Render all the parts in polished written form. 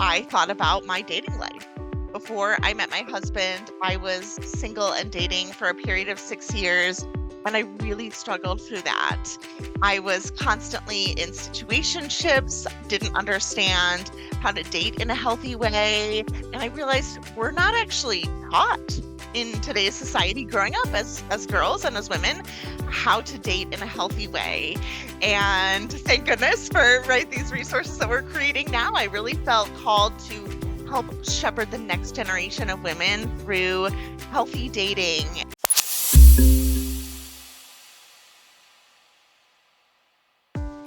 I thought about my dating life. Before I met my husband, I was single and dating for a period of 6 years, and I really struggled through that. I was constantly in situationships, didn't understand how to date in a healthy way, and I realized we're not actually taught in today's society growing up as girls and as women how to date in a healthy way. And thank goodness for these resources that we're creating now. I really felt called to help shepherd the next generation of women through healthy dating.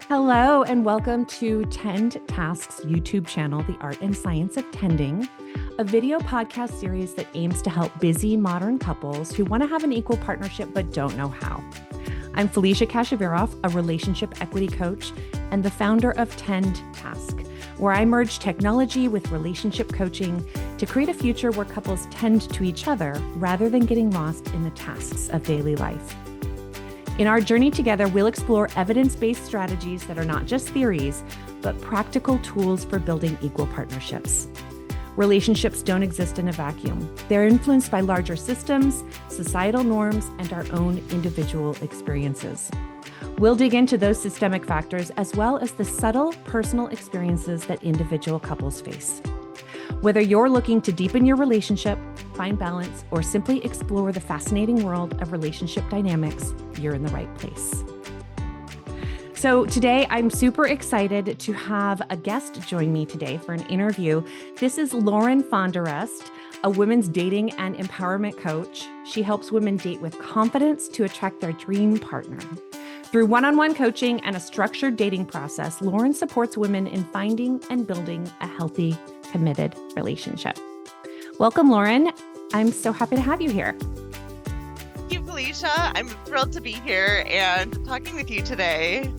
Hello, and welcome to Tend Tasks YouTube channel, The Art and Science of Tending, a video podcast series that aims to help busy modern couples who want to have an equal partnership but don't know how. I'm Felicia Kashevaroff, a relationship equity coach and the founder of Tend Task, where I merge technology with relationship coaching to create a future where couples tend to each other rather than getting lost in the tasks of daily life. In our journey together, we'll explore evidence-based strategies that are not just theories, but practical tools for building equal partnerships. Relationships don't exist in a vacuum. They're influenced by larger systems, societal norms, and our own individual experiences. We'll dig into those systemic factors as well as the subtle personal experiences that individual couples face. Whether you're looking to deepen your relationship, find balance, or simply explore the fascinating world of relationship dynamics, you're in the right place. So today, I'm super excited to have a guest join me today for an interview. This is Lauren Fondriest, a women's dating and empowerment coach. She helps women date with confidence to attract their dream partner. Through one-on-one coaching and a structured dating process, Lauren supports women in finding and building a healthy, committed relationship. Welcome, Lauren. I'm so happy to have you here. Thank you, Felicia. I'm thrilled to be here and talking with you today.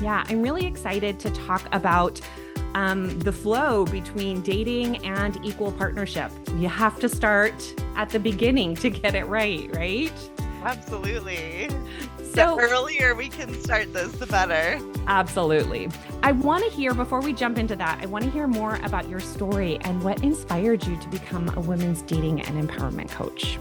Yeah, I'm really excited to talk about the flow between dating and equal partnership. You have to start at the beginning to get it right? Absolutely. So the earlier we can start this, the better. Absolutely. I want to hear, before we jump into that, I want to hear more about your story and what inspired you to become a women's dating and empowerment coach.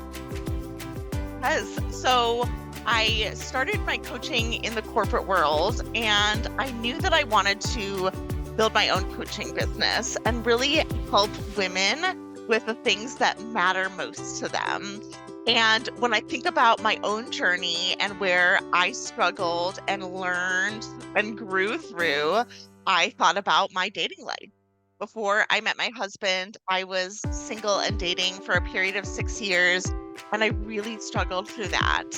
Yes. So I started my coaching in the corporate world, and I knew that I wanted to build my own coaching business and really help women with the things that matter most to them. And when I think about my own journey and where I struggled and learned and grew through, I thought about my dating life. Before I met my husband, I was single and dating for a period of 6 years, and I really struggled through that.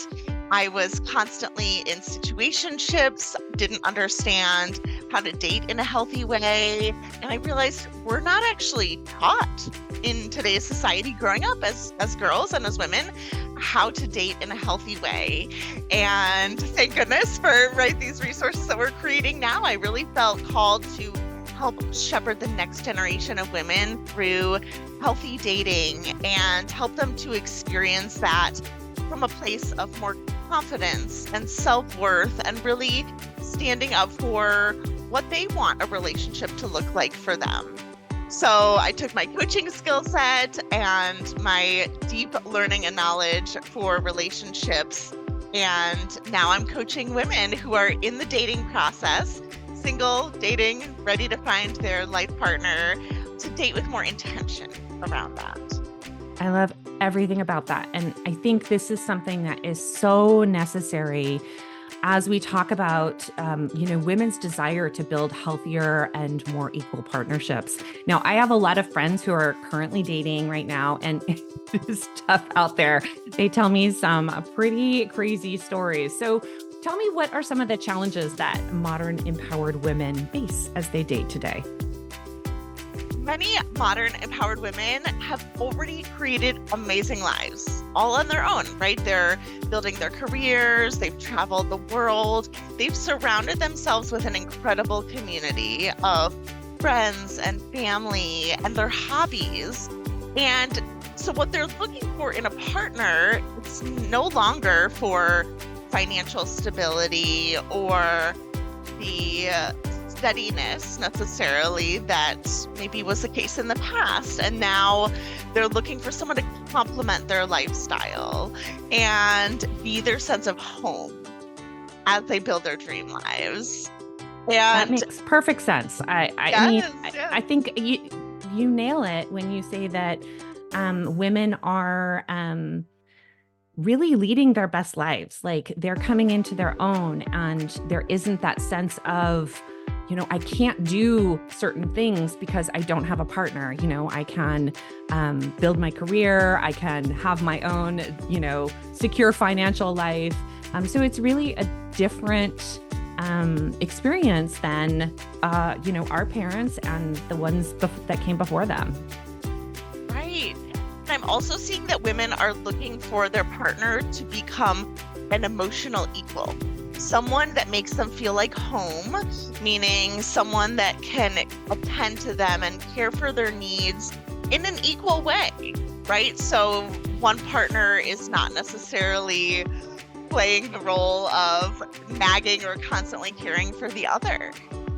I was constantly in situationships, didn't understand how to date in a healthy way, and I realized we're not actually taught in today's society growing up as girls and as women how to date in a healthy way. And thank goodness for these resources that we're creating now. I really felt called to help shepherd the next generation of women through healthy dating and help them to experience that from a place of more confidence and self-worth and really standing up for what they want a relationship to look like for them. So I took my coaching skill set and my deep learning and knowledge for relationships, and now I'm coaching women who are in the dating process, single, dating, ready to find their life partner, to date with more intention around that. I love everything about that. And I think this is something that is so necessary as we talk about, women's desire to build healthier and more equal partnerships. Now, I have a lot of friends who are currently dating right now, and it's tough out there. They tell me some pretty crazy stories. So tell me, what are some of the challenges that modern empowered women face as they date today? Many modern empowered women have already created amazing lives, all on their own, right? They're building their careers, they've traveled the world, they've surrounded themselves with an incredible community of friends and family and their hobbies. And so what they're looking for in a partner, it's no longer for financial stability or the steadiness necessarily that maybe was the case in the past. And now they're looking for someone to complement their lifestyle and be their sense of home as they build their dream lives. That And makes perfect sense. I think you nail it when you say that women are really leading their best lives. Like they're coming into their own, and there isn't that sense of, I can't do certain things because I don't have a partner. I can build my career. I can have my own, secure financial life. So it's really a different experience than, our parents and the ones that came before them. Right. And I'm also seeing that women are looking for their partner to become an emotional equal. Someone that makes them feel like home, meaning someone that can attend to them and care for their needs in an equal way, right? So one partner is not necessarily playing the role of nagging or constantly caring for the other.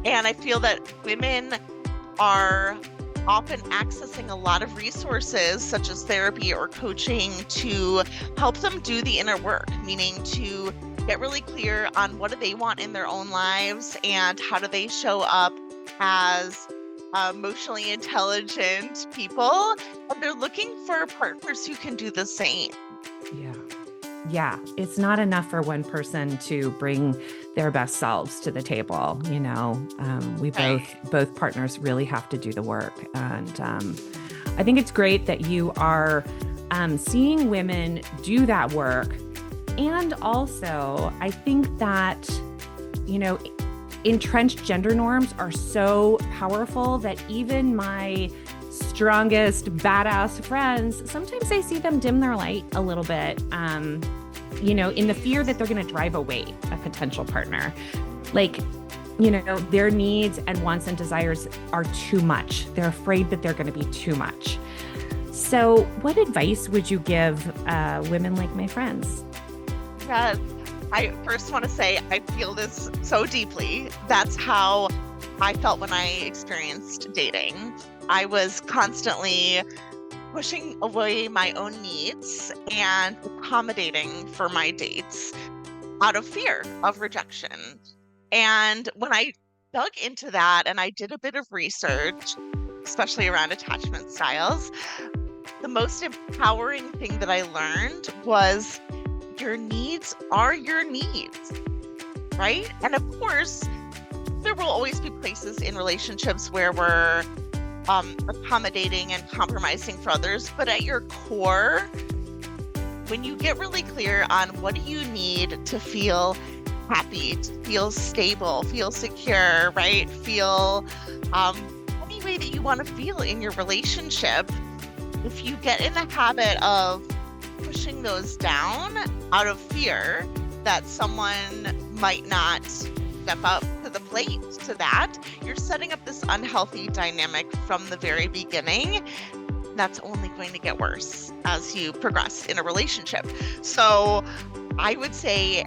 And I feel that women are often accessing a lot of resources such as therapy or coaching to help them do the inner work, meaning to get really clear on what do they want in their own lives and how do they show up as emotionally intelligent people. And they're looking for partners who can do the same. Yeah, it's not enough for one person to bring their best selves to the table. Both partners really have to do the work. And I think it's great that you are seeing women do that work. And also, I think that, entrenched gender norms are so powerful that even my strongest, badass friends, sometimes I see them dim their light a little bit, in the fear that they're going to drive away a potential partner. Like, their needs and wants and desires are too much. They're afraid that they're going to be too much. So what advice would you give women like my friends? Yes. I first want to say I feel this so deeply. That's how I felt when I experienced dating. I was constantly pushing away my own needs and accommodating for my dates out of fear of rejection. And when I dug into that and I did a bit of research, especially around attachment styles, the most empowering thing that I learned was your needs are your needs, right? And of course, there will always be places in relationships where we're accommodating and compromising for others. But at your core, when you get really clear on what do you need to feel happy, to feel stable, feel secure, right? Feel any way that you want to feel in your relationship, if you get in the habit of pushing those down out of fear that someone might not step up to the plate to that, you're setting up this unhealthy dynamic from the very beginning. That's only going to get worse as you progress in a relationship. So I would say,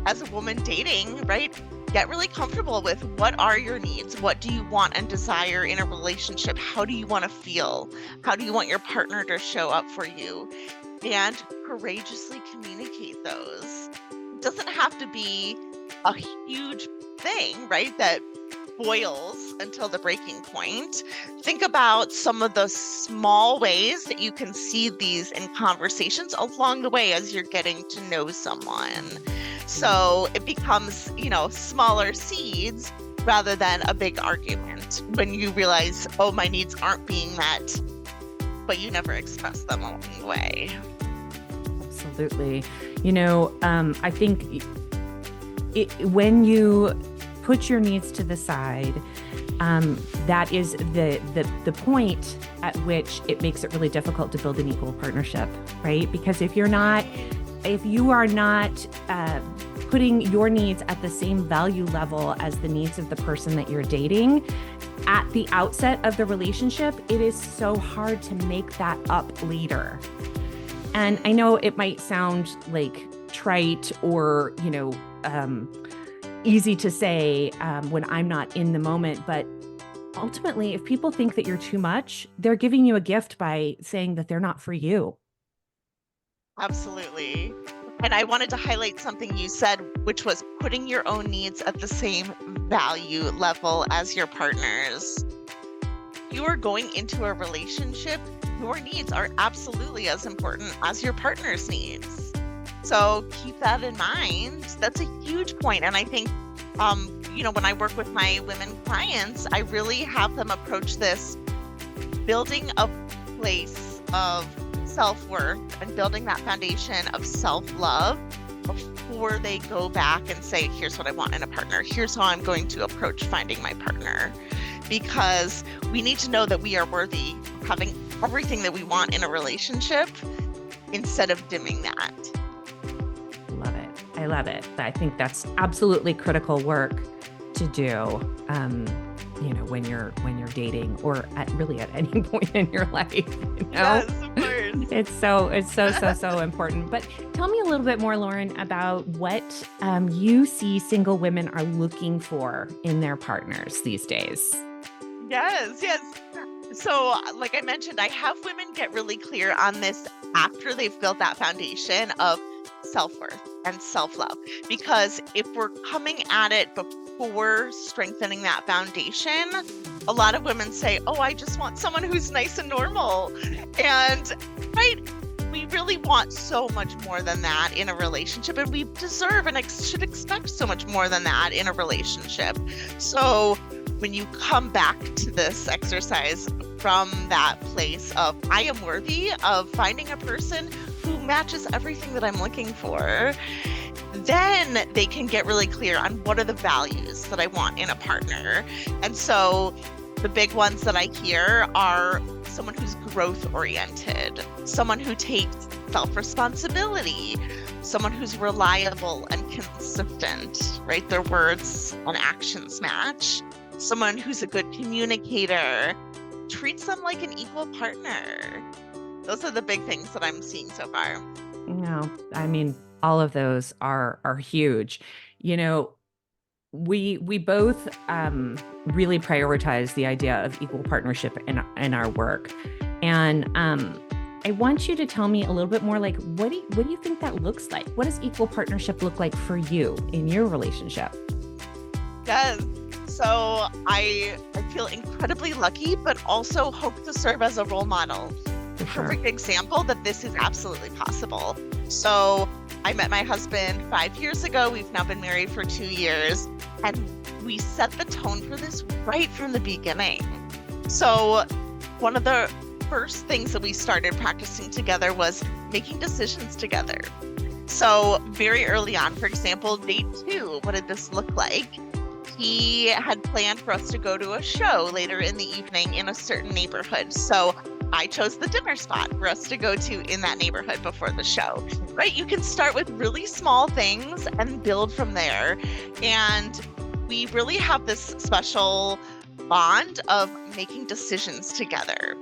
as a woman dating, right, get really comfortable with what are your needs? What do you want and desire in a relationship? How do you want to feel? How do you want your partner to show up for you? And courageously communicate those. It doesn't have to be a huge thing, right, that boils until the breaking point. Think about some of the small ways that you can see these in conversations along the way as you're getting to know someone. So it becomes, smaller seeds rather than a big argument when you realize, oh, my needs aren't being met, but you never express them along the way. Absolutely. I think when you put your needs to the side, that is the point at which it makes it really difficult to build an equal partnership, right? Because if you are not putting your needs at the same value level as the needs of the person that you're dating at the outset of the relationship, it is so hard to make that up later. And I know it might sound like trite or, easy to say when I'm not in the moment. But ultimately, if people think that you're too much, they're giving you a gift by saying that they're not for you. Absolutely. And I wanted to highlight something you said, which was putting your own needs at the same value level as your partner's. You are going into a relationship, your needs are absolutely as important as your partner's needs. So keep that in mind. That's a huge point. And I think, when I work with my women clients, I really have them approach this building a place of self-worth and building that foundation of self-love before they go back and say, here's what I want in a partner. Here's how I'm going to approach finding my partner. Because we need to know that we are worthy of having everything that we want in a relationship instead of dimming that. Love it. I love it. I think that's absolutely critical work to do. When you're dating or at any point in your life, Yes, of course. It's so important. But tell me a little bit more, Lauren, about what you see single women are looking for in their partners these days. Yes. So, like I mentioned, I have women get really clear on this after they've built that foundation of self-worth and self-love. Because if we're coming at it before strengthening that foundation, a lot of women say, oh, I just want someone who's nice and normal. And right, we really want so much more than that in a relationship, and we deserve and should expect so much more than that in a relationship. So when you come back to this exercise from that place of I am worthy of finding a person who matches everything that I'm looking for, then they can get really clear on what are the values that I want in a partner. And so the big ones that I hear are someone who's growth oriented, someone who takes self-responsibility, someone who's reliable and consistent, right? Their words and actions match. Someone who's a good communicator, treats them like an equal partner. Those are the big things that I'm seeing so far. No, I mean, all of those are huge. We both really prioritize the idea of equal partnership in our work. And I want you to tell me a little bit more, like, what do you think that looks like? What does equal partnership look like for you in your relationship? Yes. So I feel incredibly lucky, but also hope to serve as a role model. For sure. Perfect example that this is absolutely possible. So I met my husband 5 years ago. We've now been married for 2 years, and we set the tone for this right from the beginning. So one of the first things that we started practicing together was making decisions together. So very early on, for example, date 2, what did this look like? He had planned for us to go to a show later in the evening in a certain neighborhood. So I chose the dinner spot for us to go to in that neighborhood before the show, right? You can start with really small things and build from there. And we really have this special bond of making decisions together.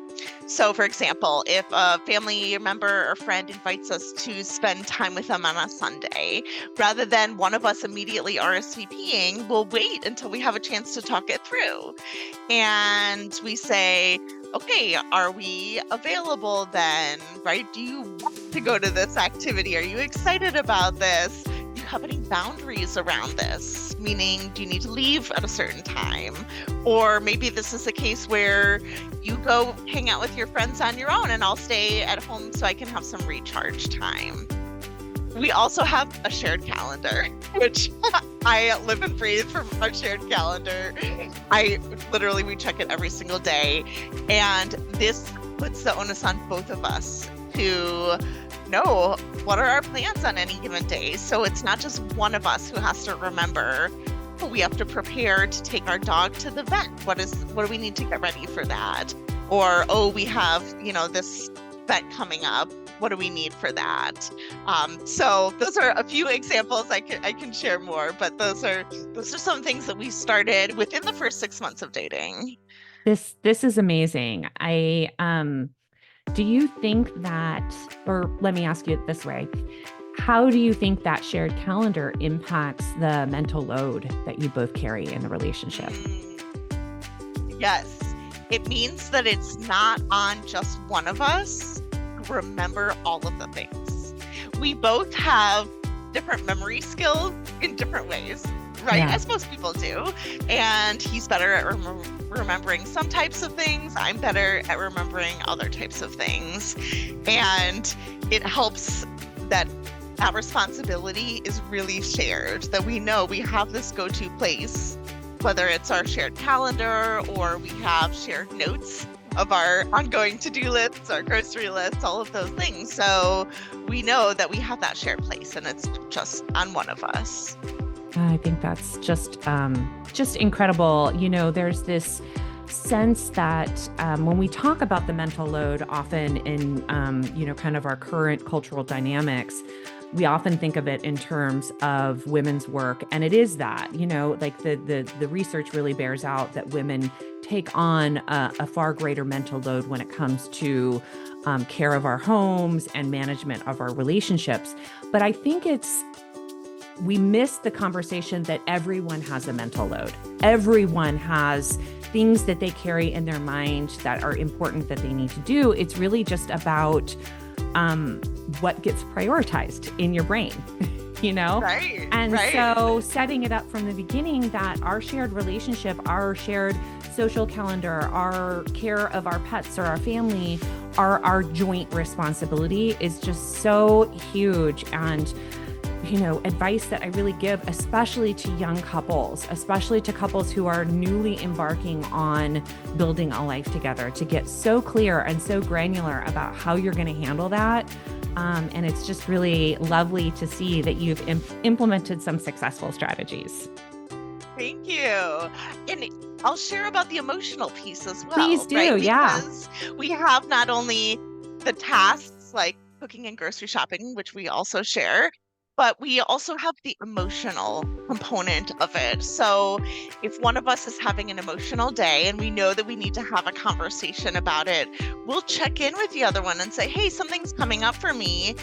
So for example, if a family member or friend invites us to spend time with them on a Sunday, rather than one of us immediately RSVPing, we'll wait until we have a chance to talk it through. And we say, okay, are we available then, right? Do you want to go to this activity? Are you excited about this? Do you have any boundaries around this? Meaning, do you need to leave at a certain time? Or maybe this is a case where you go hang out with your friends on your own and I'll stay at home so I can have some recharge time. We also have a shared calendar, which I live and breathe from our shared calendar. We check it every single day. And this puts the onus on both of us to know what are our plans on any given day. So it's not just one of us who has to remember, we have to prepare to take our dog to the vet. What do we need to get ready for that? Or, we have, this vet coming up. What do we need for that? So those are a few examples. I can share more, but those are some things that we started within the first 6 months of dating. This is amazing. Do you think that, or let me ask you it this way, How do you think that shared calendar impacts the mental load that you both carry in the relationship? Yes, it means that it's not on just one of us to remember all of the things. We both have different memory skills in different ways, right? Yeah. As most people do. And he's better at remembering some types of things. I'm better at remembering other types of things. And it helps that responsibility is really shared, that we know we have this go-to place, whether it's our shared calendar or we have shared notes of our ongoing to-do lists, our grocery lists, all of those things. So we know that we have that shared place and it's just on one of us. I think that's just incredible. There's this sense that when we talk about the mental load, often in, kind of our current cultural dynamics, we often think of it in terms of women's work. And it is that, like the research really bears out that women take on a far greater mental load when it comes to care of our homes and management of our relationships. But I think we miss the conversation that everyone has a mental load. Everyone has things that they carry in their mind that are important that they need to do. It's really just about what gets prioritized in your brain, Right. And right. so setting it up from the beginning that our shared relationship, our shared social calendar, our care of our pets or our family are our joint responsibility is just so huge. And advice that I really give, especially to young couples, especially to couples who are newly embarking on building a life together, to get so clear and so granular about how you're going to handle that. And it's just really lovely to see that you've implemented some successful strategies. Thank you. And I'll share about the emotional piece as well. Please do, right? yeah. Because we have not only the tasks like cooking and grocery shopping, which we also share, but we also have the emotional component of it. So if one of us is having an emotional day and we know that we need to have a conversation about it, we'll check in with the other one and say, hey, something's coming up for me.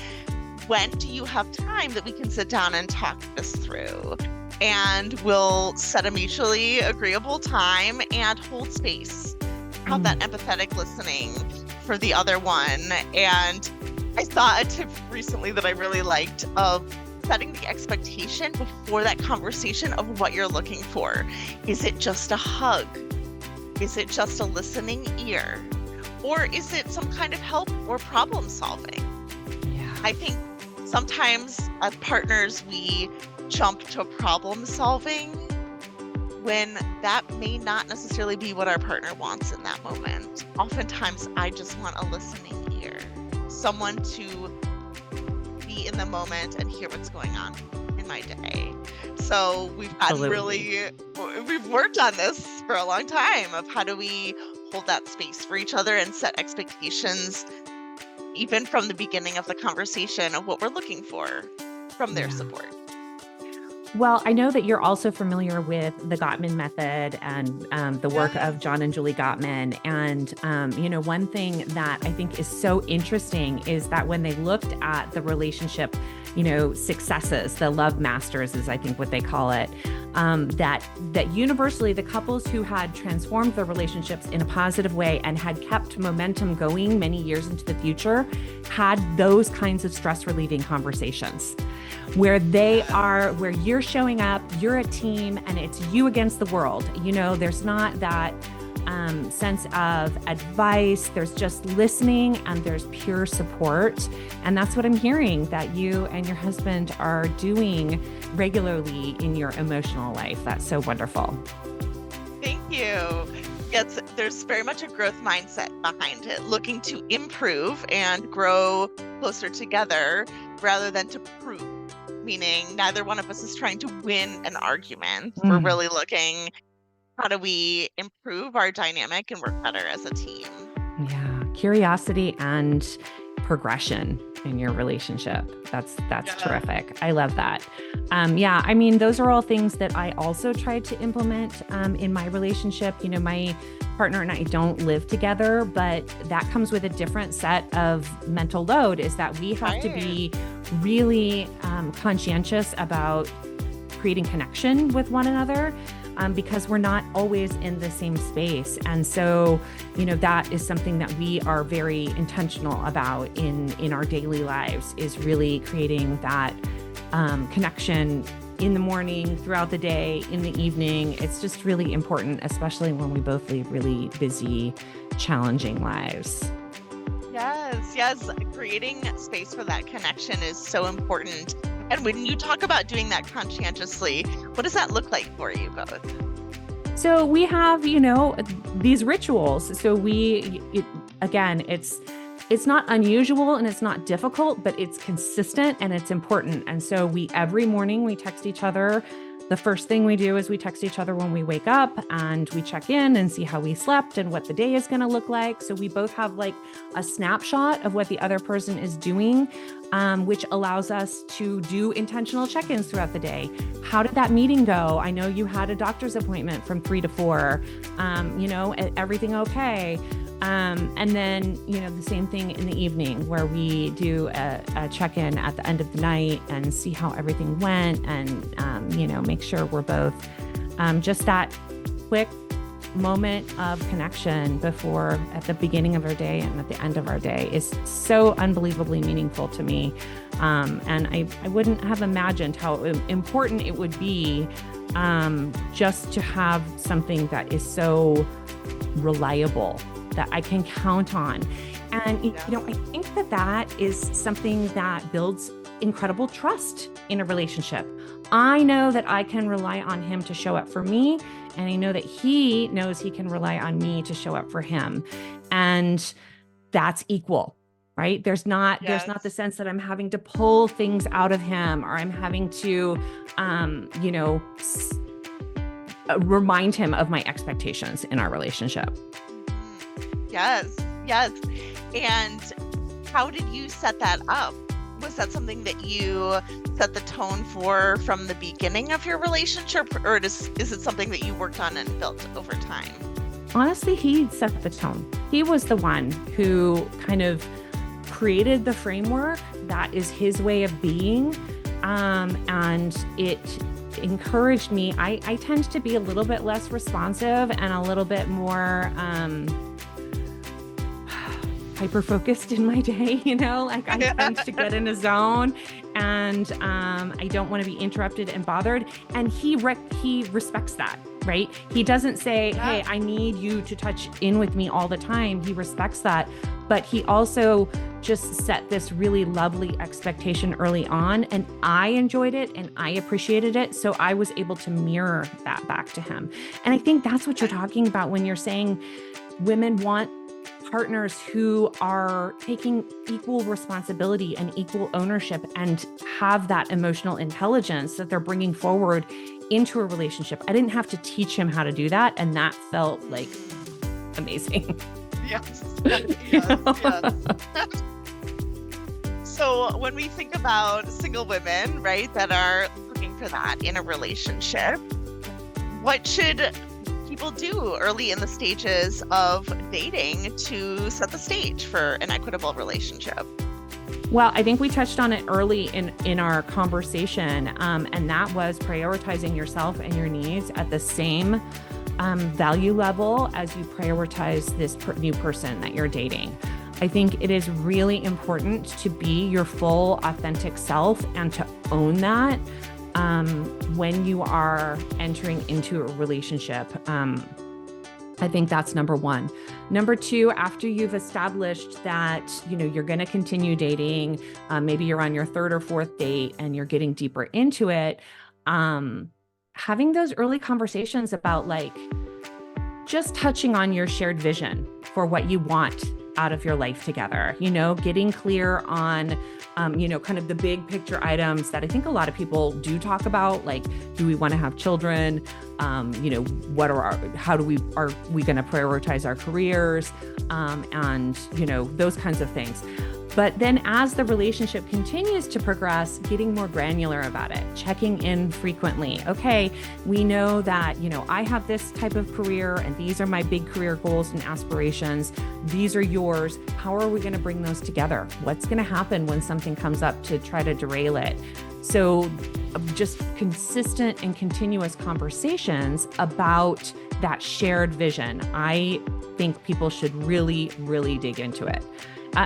When do you have time that we can sit down and talk this through? And we'll set a mutually agreeable time and hold space, have that empathetic listening for the other one. And I saw a tip recently that I really liked of setting the expectation before that conversation of what you're looking for. Is it just a hug? Is it just a listening ear? Or is it some kind of help or problem solving? Yeah. I think sometimes as partners, we jump to problem solving when that may not necessarily be what our partner wants in that moment. Oftentimes, I just want a listening ear, someone to be in the moment and hear what's going on in my day. So we've worked on this for a long time of how do we hold that space for each other and set expectations even from the beginning of the conversation of what we're looking for from their support. Well, I know that you're also familiar with the Gottman method and the work of John and Julie Gottman. And, one thing that I think is so interesting is that when they looked at the relationship, successes, the love masters is I think what they call it, that universally the couples who had transformed their relationships in a positive way and had kept momentum going many years into the future had those kinds of stress relieving conversations where where you're showing up, you're a team, and it's you against the world. There's not that sense of advice. There's just listening and there's pure support. And that's what I'm hearing that you and your husband are doing regularly in your emotional life. That's so wonderful. Thank you. Yes, there's very much a growth mindset behind it, looking to improve and grow closer together rather than to prove. Meaning neither one of us is trying to win an argument. We're really looking, how do we improve our dynamic and work better as a team? Yeah. Curiosity and progression in your relationship. That's terrific. I love that. Those are all things that I also tried to implement in my relationship. My partner and I don't live together, but that comes with a different set of mental load, is that we have to be really conscientious about creating connection with one another, because we're not always in the same space. And so, that is something that we are very intentional about in our daily lives, is really creating that connection in the morning, throughout the day, in the evening. It's just really important, especially when we both lead really busy, challenging lives. Yes. Creating space for that connection is so important. And when you talk about doing that conscientiously, what does that look like for you both? So we have, these rituals. So it's not unusual and it's not difficult, but it's consistent and it's important. And so every morning we text each other. The first thing we do is we text each other when we wake up, and we check in and see how we slept and what the day is going to look like. So we both have like a snapshot of what the other person is doing, which allows us to do intentional check-ins throughout the day. How did that meeting go? I know you had a doctor's appointment from 3 to 4. Everything okay? And then, the same thing in the evening, where we do a check-in at the end of the night and see how everything went, and, make sure we're both just that quick moment of connection at the beginning of our day and at the end of our day is so unbelievably meaningful to me. And I wouldn't have imagined how important it would be just to have something that is so reliable, that I can count on. And, I think that is something that builds incredible trust in a relationship. I know that I can rely on him to show up for me, and I know that he knows he can rely on me to show up for him. And that's equal, right? There's not the sense that I'm having to pull things out of him, or I'm having to, remind him of my expectations in our relationship. Yes. And how did you set that up? Was that something that you set the tone for from the beginning of your relationship, or is it something that you worked on and built over time? Honestly, he set the tone. He was the one who kind of created the framework that is his way of being, and it encouraged me. I tend to be a little bit less responsive and a little bit more hyper-focused in my day, I tend to get in a zone, and I don't want to be interrupted and bothered. And he respects that, right? He doesn't say, hey, I need you to touch in with me all the time. He respects that. But he also just set this really lovely expectation early on, and I enjoyed it and I appreciated it. So I was able to mirror that back to him. And I think that's what you're talking about when you're saying women want partners who are taking equal responsibility and equal ownership and have that emotional intelligence that they're bringing forward into a relationship. I didn't have to teach him how to do that, and that felt like amazing. Yes. So when we think about single women, right, that are looking for that in a relationship, what should people do early in the stages of dating to set the stage for an equitable relationship? Well, I think we touched on it early in our conversation, and that was prioritizing yourself and your needs at the same value level as you prioritize this new person that you're dating. I think it is really important to be your full, authentic self and to own that when you are entering into a relationship. I think that's number one. Number two, after you've established that, you're going to continue dating, maybe you're on your third or fourth date and you're getting deeper into it, having those early conversations about just touching on your shared vision for what you want out of your life together, getting clear on, kind of the big picture items that I think a lot of people do talk about, like, do we want to have children? Are we going to prioritize our careers? And, those kinds of things. But then as the relationship continues to progress, getting more granular about it, checking in frequently. Okay, we know that, I have this type of career and these are my big career goals and aspirations. These are yours. How are we going to bring those together? What's going to happen when something comes up to try to derail it? So just consistent and continuous conversations about that shared vision. I think people should really, really dig into it.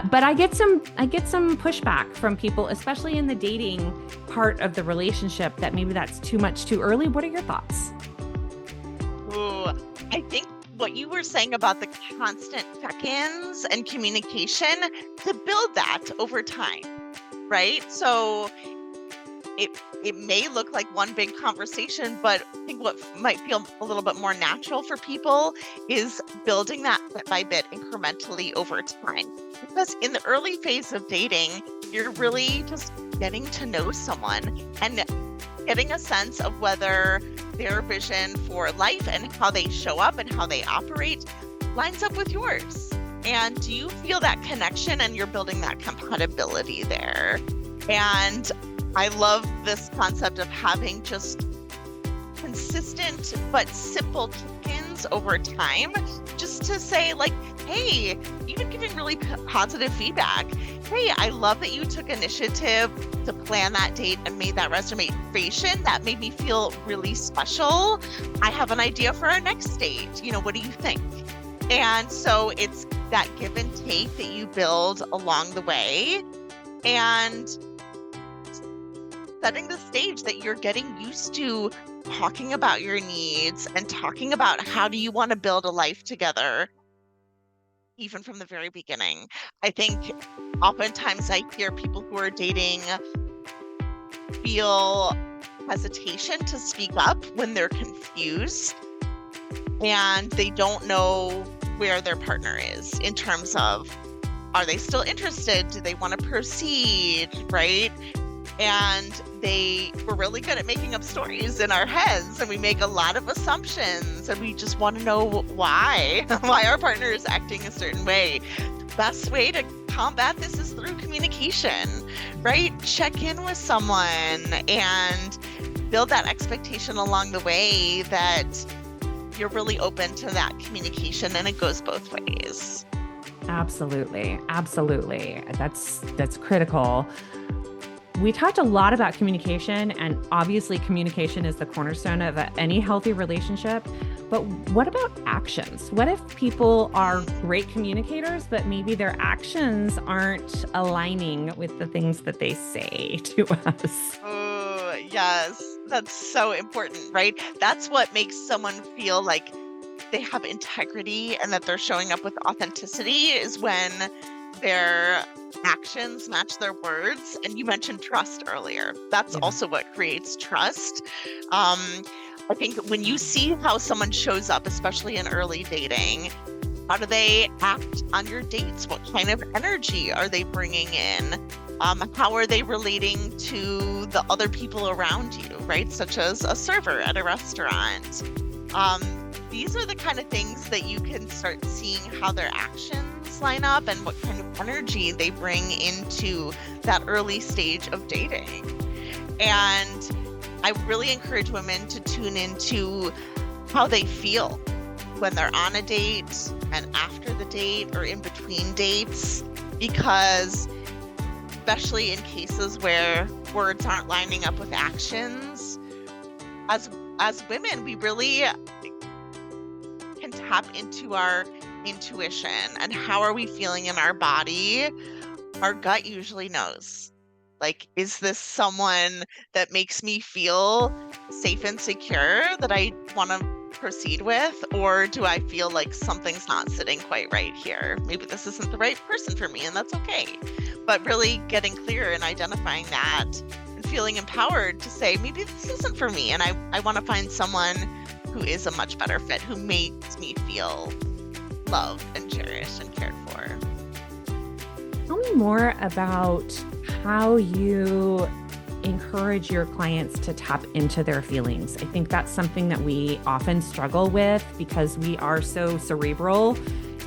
But I get some pushback from people, especially in the dating part of the relationship, that maybe that's too much too early. What are your thoughts? Ooh, I think what you were saying about the constant check-ins and communication, to build that over time, right? So it may look like one big conversation, but I think what might feel a little bit more natural for people is building that bit by bit incrementally over time. Because in the early phase of dating, you're really just getting to know someone and getting a sense of whether their vision for life and how they show up and how they operate lines up with yours. And do you feel that connection and you're building that compatibility there? And I love this concept of having just consistent but simple check-ins over time, just to say like, hey, even giving really positive feedback. Hey, I love that you took initiative to plan that date and made that reservation. That made me feel really special. I have an idea for our next date. What do you think? And so it's that give and take that you build along the way, and setting the stage that you're getting used to talking about your needs and talking about how do you want to build a life together, even from the very beginning. I think oftentimes I hear people who are dating feel hesitation to speak up when they're confused and they don't know where their partner is in terms of, are they still interested? Do they want to proceed, right? And we're really good at making up stories in our heads, and we make a lot of assumptions, and we just want to know why our partner is acting a certain way. Best way to combat this is through communication, right? Check in with someone and build that expectation along the way that you're really open to that communication, and it goes both ways. Absolutely. That's critical. We talked a lot about communication, and obviously communication is the cornerstone of any healthy relationship. But what about actions? What if people are great communicators, but maybe their actions aren't aligning with the things that they say to us? Oh, yes. That's so important, right? That's what makes someone feel like they have integrity and that they're showing up with authenticity, is when their actions match their words. And you mentioned trust earlier. That's also what creates trust. I think when you see how someone shows up, especially in early dating, how do they act on your dates? What kind of energy are they bringing in? How are they relating to the other people around you, right? Such as a server at a restaurant. These are the kind of things that you can start seeing how their actions line up and what kind of energy they bring into that early stage of dating. And I really encourage women to tune into how they feel when they're on a date and after the date or in between dates, because especially in cases where words aren't lining up with actions, as women, we really can tap into our intuition and how are we feeling in our body. Our gut usually knows, like, is this someone that makes me feel safe and secure that I want to proceed with, or do I feel like something's not sitting quite right here? Maybe this isn't the right person for me, and that's okay. But really getting clear and identifying that and feeling empowered to say, maybe this isn't for me, and I want to find someone who is a much better fit, who makes me feel loved and cherished and cared for. Tell me more about how you encourage your clients to tap into their feelings. I think that's something that we often struggle with because we are so cerebral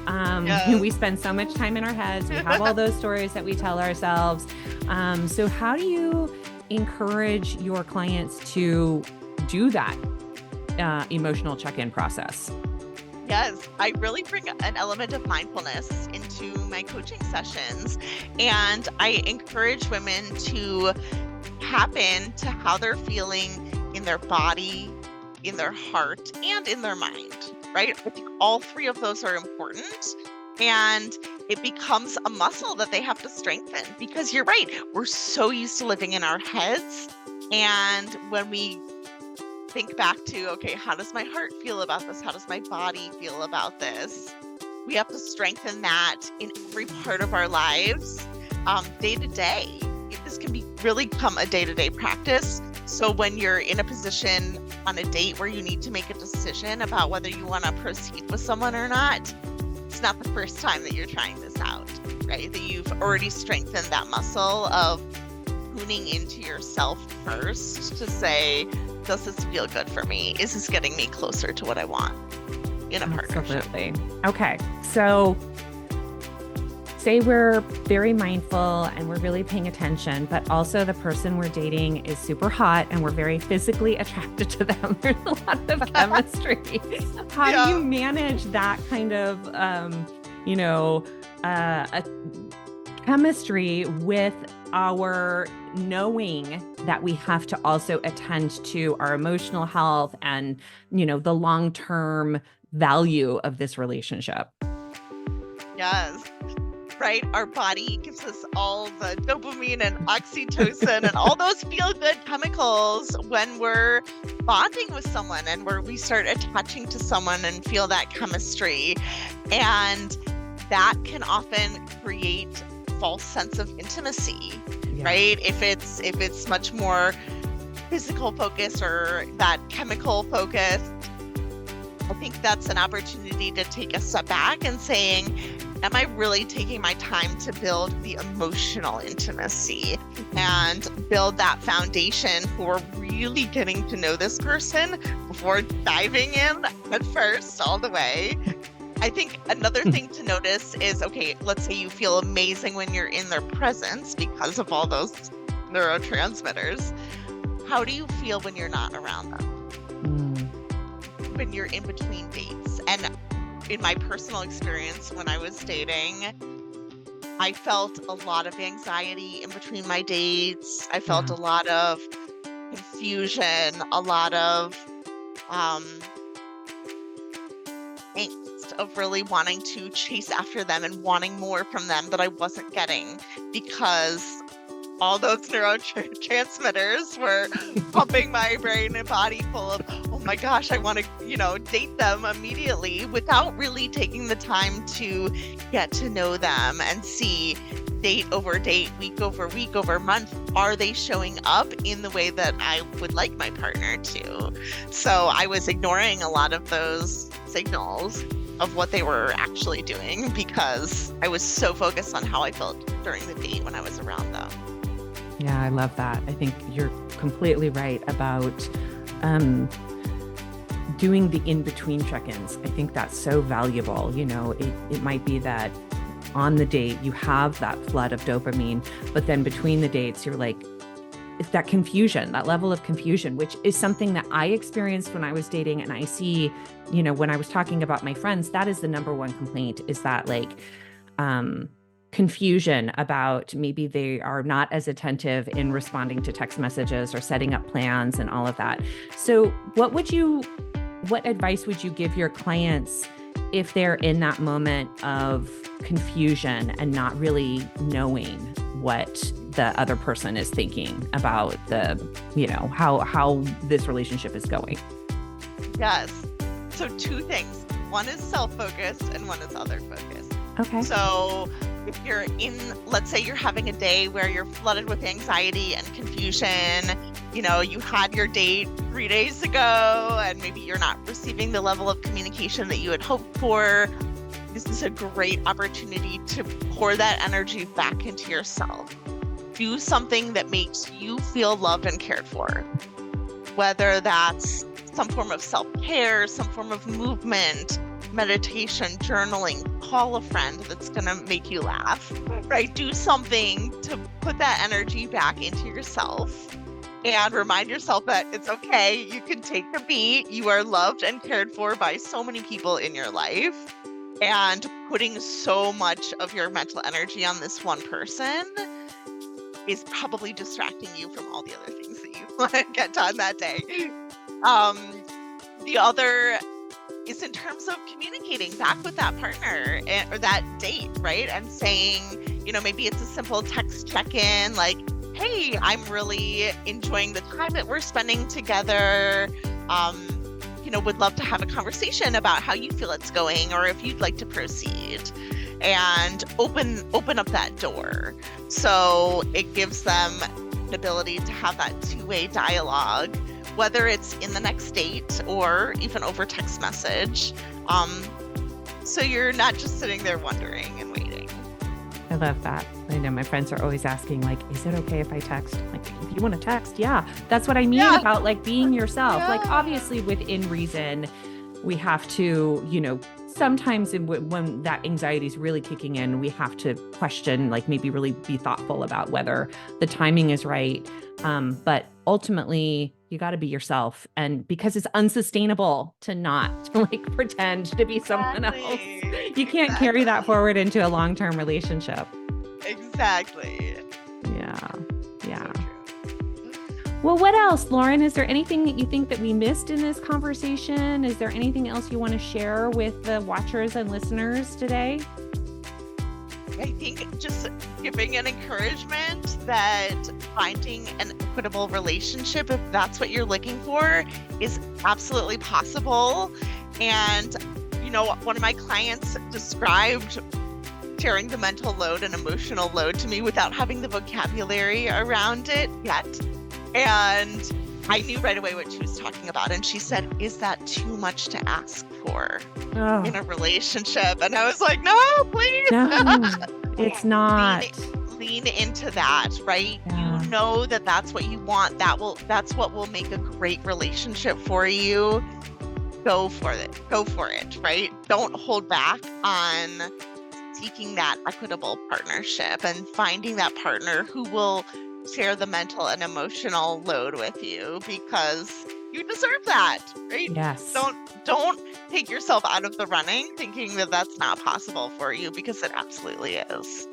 Yes. We spend so much time in our heads. We have all those stories that we tell ourselves. So how do you encourage your clients to do that emotional check-in process? Yes, I really bring an element of mindfulness into my coaching sessions, and I encourage women to tap into how they're feeling in their body, in their heart, and in their mind, right? I think all three of those are important, and it becomes a muscle that they have to strengthen, because you're right, we're so used to living in our heads, and when we think back to, okay, how does my heart feel about this? How does my body feel about this? We have to strengthen that in every part of our lives, day to day. This can really become a day-to-day practice. So when you're in a position on a date where you need to make a decision about whether you want to proceed with someone or not, it's not the first time that you're trying this out, right? That you've already strengthened that muscle of tuning into yourself first to say, does this feel good for me? Is this getting me closer to what I want in a partnership? Absolutely. Okay. So say we're very mindful and we're really paying attention, but also the person we're dating is super hot and we're very physically attracted to them. There's a lot of chemistry. How do you manage that kind of, a chemistry with our knowing that we have to also attend to our emotional health and, the long-term value of this relationship? Yes. Right? Our body gives us all the dopamine and oxytocin and all those feel-good chemicals when we're bonding with someone and where we start attaching to someone and feel that chemistry. And that can often create a false sense of intimacy, right? If it's much more physical focus or that chemical focus, I think that's an opportunity to take a step back and saying, am I really taking my time to build the emotional intimacy and build that foundation for really getting to know this person before diving in at first all the way? I think another thing to notice is, okay, let's say you feel amazing when you're in their presence because of all those neurotransmitters. How do you feel when you're not around them? When you're in between dates? And in my personal experience, when I was dating, I felt a lot of anxiety in between my dates. I felt a lot of confusion, a lot of angst of really wanting to chase after them and wanting more from them that I wasn't getting because all those neurotransmitters were pumping my brain and body full of, oh my gosh, I want to, date them immediately without really taking the time to get to know them and see date over date, week over week, over month. Are they showing up in the way that I would like my partner to? So I was ignoring a lot of those signals of what they were actually doing because I was so focused on how I felt during the date when I was around them. Yeah, I love that. I think you're completely right about doing the in-between check-ins. I think that's so valuable. It might be that on the date you have that flood of dopamine, but then between the dates you're like, it's that confusion, that level of confusion, which is something that I experienced when I was dating. And I see, when I was talking about my friends, that is the number one complaint, is that confusion about maybe they are not as attentive in responding to text messages or setting up plans and all of that. So what advice would you give your clients if they're in that moment of confusion and not really knowing what the other person is thinking about how this relationship is going? Yes. So two things. One is self-focused and one is other-focused. Okay. So if you're let's say you're having a day where you're flooded with anxiety and confusion, you had your date 3 days ago and maybe you're not receiving the level of communication that you had hoped for, this is a great opportunity to pour that energy back into yourself. Do something that makes you feel loved and cared for, whether that's some form of self-care, some form of movement, meditation, journaling, call a friend that's going to make you laugh, right? Do something to put that energy back into yourself and remind yourself that it's okay. You can take a beat. You are loved and cared for by so many people in your life. And putting so much of your mental energy on this one person is probably distracting you from all the other things that you want to get done that day. The other is in terms of communicating back with that partner or that date, right? And saying, maybe it's a simple text check-in, like, hey, I'm really enjoying the time that we're spending together. Would love to have a conversation about how you feel it's going, or if you'd like to proceed, and open up that door. So it gives them the ability to have that two-way dialogue, whether it's in the next date or even over text message. So you're not just sitting there wondering and waiting. I love that. I know my friends are always asking, like, is it okay if I text? Like, if you want to text, yeah. That's what I mean about like being yourself. Yeah. Like, obviously within reason, we have to, sometimes when that anxiety is really kicking in, we have to question, like maybe really be thoughtful about whether the timing is right. But ultimately, you got to be yourself, and because it's unsustainable to not like pretend to be someone else. You can't carry that forward into a long-term relationship. Exactly. Yeah. Well, what else, Lauren? Is there anything that you think that we missed in this conversation? Is there anything else you want to share with the watchers and listeners today? I think just giving an encouragement that finding an equitable relationship, if that's what you're looking for, is absolutely possible. And, one of my clients described sharing the mental load and emotional load to me without having the vocabulary around it yet. And I knew right away what she was talking about. And she said, is that too much to ask for in a relationship? And I was like, no, please. No, it's not. Lean into that, right? Yeah. You know that's what you want. That's what will make a great relationship for you. Go for it, right? Don't hold back on seeking that equitable partnership and finding that partner who will share the mental and emotional load with you, because you deserve that, right? Yes. Don't take yourself out of the running thinking that that's not possible for you, because it absolutely is.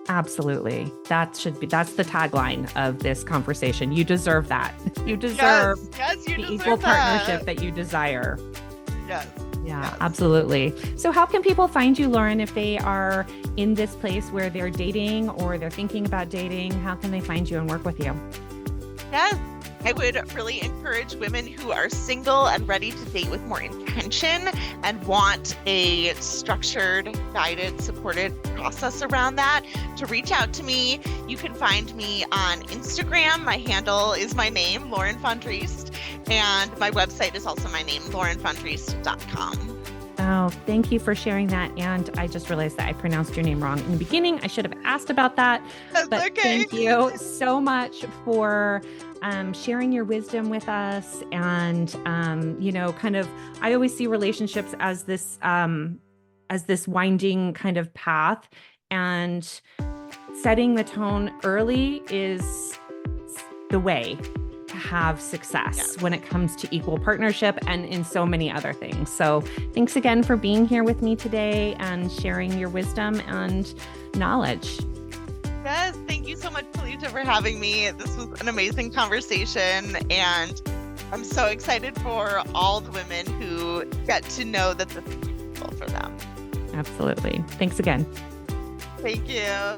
Absolutely. That's the tagline of this conversation. You deserve that. You deserve the equal partnership that you desire. Yes. Yeah, yes. Absolutely. So how can people find you, Lauren, if they are in this place where they're dating or they're thinking about dating? How can they find you and work with you? Yes. I would really encourage women who are single and ready to date with more intention and want a structured, guided, supported process around that to reach out to me. You can find me on Instagram. My handle is my name, Lauren Fondriest, and my website is also my name, laurenfondriest.com. Oh, thank you for sharing that. And I just realized that I pronounced your name wrong in the beginning. I should have asked about that. That's but okay. Thank you so much for sharing your wisdom with us. And, I always see relationships as this winding kind of path, and setting the tone early is the way to have success when it comes to equal partnership and in so many other things. So thanks again for being here with me today and sharing your wisdom and knowledge. Yes, thank you so much, Felicia, for having me. This was an amazing conversation, and I'm so excited for all the women who get to know that this is possible for them. Absolutely. Thanks again. Thank you.